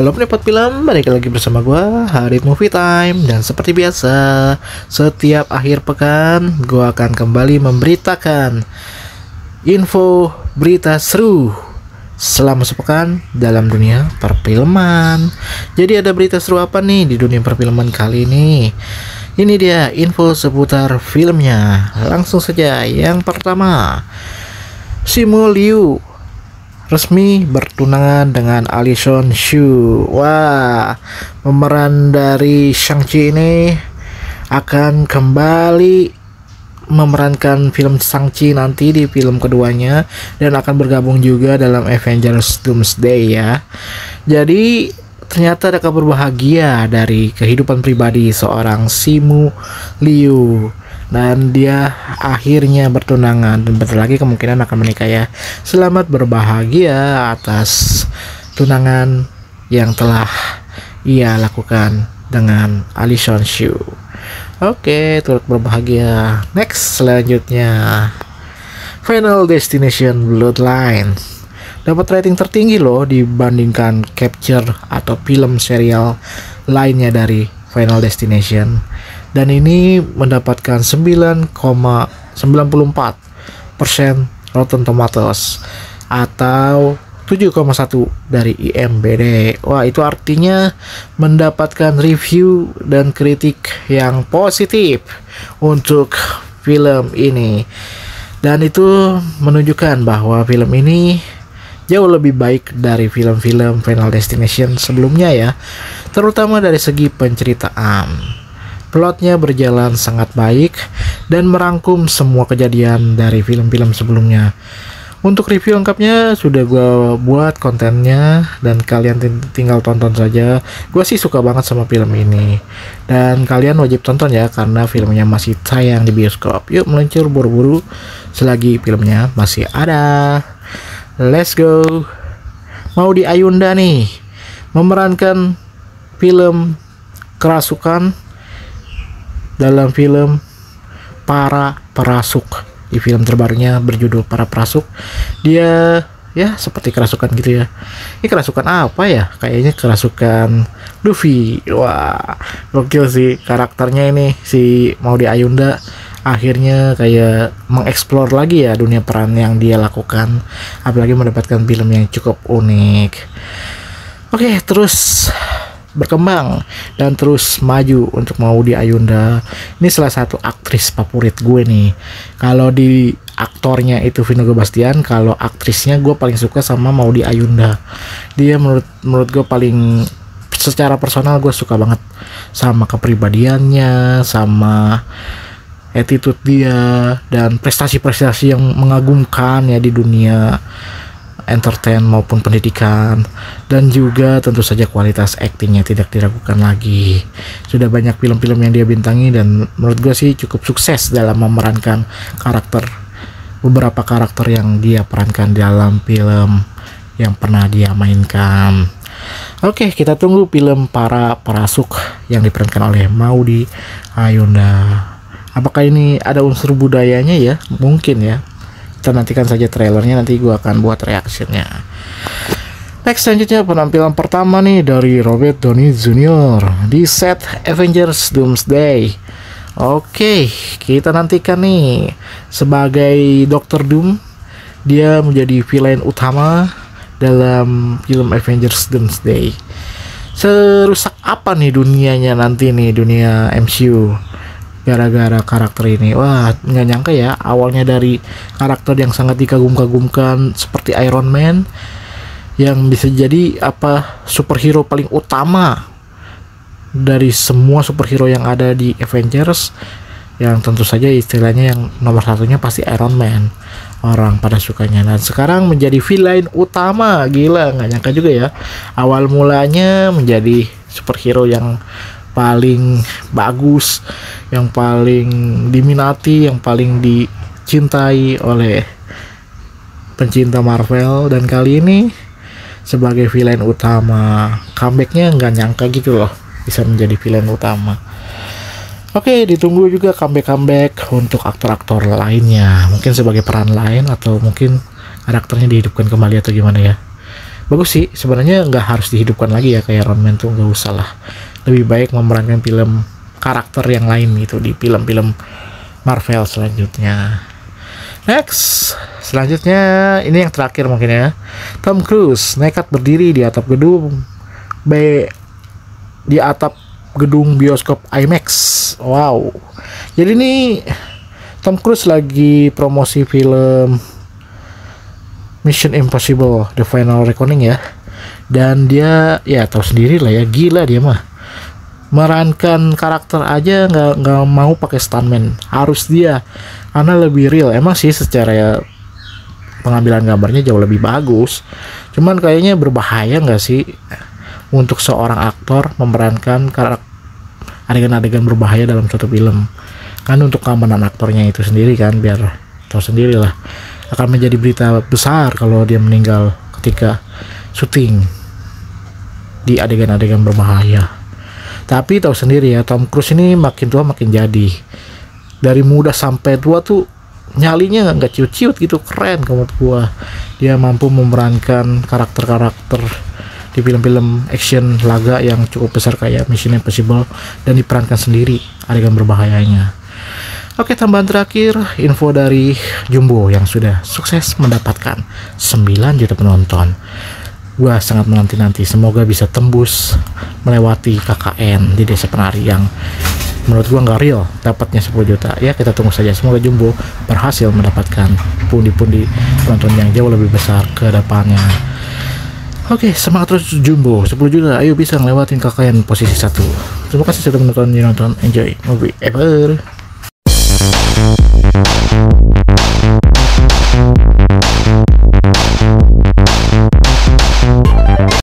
Halo penikmat film, balik lagi bersama gua Hari Movie Time. Dan seperti biasa, setiap akhir pekan gua akan kembali memberitakan info berita seru selama sepekan dalam dunia perfilman. Jadi ada berita seru apa nih di dunia perfilman kali ini? Ini dia info seputar filmnya. Langsung saja, yang pertama, Simu Liu resmi bertunangan dengan Alison Shu. Wah, pemeran dari Shang-Chi ini akan kembali memerankan film Shang-Chi nanti di film keduanya, dan akan bergabung juga dalam Avengers Doomsday ya. Jadi ternyata ada kabar bahagia dari kehidupan pribadi seorang Simu Liu, dan dia akhirnya bertunangan dan bentar lagi kemungkinan akan menikah ya. Selamat berbahagia atas tunangan yang telah ia lakukan dengan Alison Shu. Oke, turut berbahagia. Next, selanjutnya, Final Destination Bloodlines dapat rating tertinggi loh dibandingkan Capture atau film serial lainnya dari Final Destination. Dan ini mendapatkan 9,94% Rotten Tomatoes atau 7,1 dari IMDb. Wah, itu artinya mendapatkan review dan kritik yang positif untuk film ini. Dan itu menunjukkan bahwa film ini jauh lebih baik dari film-film Final Destination sebelumnya ya, terutama dari segi penceritaan. Plotnya berjalan sangat baik dan merangkum semua kejadian dari film-film sebelumnya. Untuk review lengkapnya sudah gue buat kontennya dan kalian tinggal tonton saja. Gue sih suka banget sama film ini dan kalian wajib tonton ya, karena filmnya masih tayang di bioskop. Yuk meluncur buru-buru selagi filmnya masih ada. Let's go. Maudy Ayunda nih memerankan film kerasukan dalam film Para Perasuk. Di film terbarunya berjudul Para Perasuk, dia ya seperti kerasukan gitu ya. Ini kerasukan apa ya? Kayaknya kerasukan Luffy. Wah, gokil sih karakternya ini, si Maudy Ayunda akhirnya kayak mengeksplor lagi ya dunia peran yang dia lakukan, apalagi mendapatkan film yang cukup unik. Oke, terus berkembang dan terus maju untuk Maudy Ayunda. Ini salah satu aktris favorit gue nih. Kalau di aktornya itu Vino Bastian, kalau aktrisnya gue paling suka sama Maudy Ayunda. Dia menurut gue paling, secara personal gue suka banget sama kepribadiannya, sama attitude dia, dan prestasi-prestasi yang mengagumkan ya di dunia entertain maupun pendidikan, dan juga tentu saja kualitas aktingnya tidak diragukan lagi. Sudah banyak film-film yang dia bintangi dan menurut gue sih cukup sukses dalam memerankan beberapa karakter yang dia perankan dalam film yang pernah dia mainkan. Oke, kita tunggu film Para Perasuk yang diperankan oleh Maudy Ayunda. Apakah ini ada unsur budayanya ya? Mungkin ya. Kita nantikan saja trailernya, nanti gue akan buat reaksinya. Next, selanjutnya penampilan pertama nih dari Robert Downey Jr. di set Avengers Doomsday. Oke, kita nantikan nih sebagai Dr. Doom. Dia menjadi villain utama dalam film Avengers Doomsday. Serusak apa nih dunianya nanti nih, dunia MCU, gara-gara karakter ini. Wah, nggak nyangka ya, awalnya dari karakter yang sangat dikagum-kagumkan seperti Iron Man, yang bisa jadi superhero paling utama dari semua superhero yang ada di Avengers, yang tentu saja istilahnya yang nomor satunya pasti Iron Man, orang pada sukanya. Dan sekarang menjadi villain utama. Gila, nggak nyangka juga ya, awal mulanya menjadi superhero yang paling bagus, yang paling diminati, yang paling dicintai oleh pencinta Marvel, dan kali ini sebagai villain utama. Comebacknya nggak nyangka gitu loh, bisa menjadi villain utama. Oke, ditunggu juga comeback untuk aktor-aktor lainnya, mungkin sebagai peran lain atau mungkin karakternya dihidupkan kembali atau gimana ya. bagus sih sebenarnya, nggak harus dihidupkan lagi ya kayak Iron Man tuh, nggak usah lah, lebih baik memerankan film karakter yang lain gitu di film-film Marvel selanjutnya. Next, selanjutnya ini yang terakhir mungkin ya. Tom Cruise nekat berdiri di atap gedung bioskop IMAX. Wow. Jadi ini Tom Cruise lagi promosi film Mission Impossible The Final Reckoning ya. Dan dia ya tahu sendiri lah ya, gila dia mah. Merankan karakter aja nggak mau pakai stuntman, harus dia karena lebih real. Emang sih secara ya, pengambilan gambarnya jauh lebih bagus, cuman kayaknya berbahaya nggak sih untuk seorang aktor memerankan adegan-adegan berbahaya dalam suatu film, kan untuk keamanan aktornya itu sendiri kan, biar tahu sendiri lah, akan menjadi berita besar kalau dia meninggal ketika syuting di adegan-adegan berbahaya. Tapi tahu sendiri ya, Tom Cruise ini makin tua makin jadi. Dari muda sampai tua tuh nyalinya nggak ciut-ciut gitu, keren menurut gua. Dia mampu memerankan karakter-karakter di film-film action laga yang cukup besar kayak Mission Impossible dan diperankan sendiri adegan berbahayanya. Oke, tambahan terakhir, info dari Jumbo yang sudah sukses mendapatkan 9 juta penonton. Gua sangat menanti-nanti, semoga bisa tembus melewati KKN di Desa Penari yang menurut gua nggak real dapatnya 10 juta. Ya kita tunggu saja, semoga Jumbo berhasil mendapatkan pundi-pundi penonton yang jauh lebih besar ke depannya. Oke, semangat terus Jumbo, 10 juta, ayo bisa ngelewatin KKN posisi 1. Terima kasih sudah menonton, enjoy movie ever.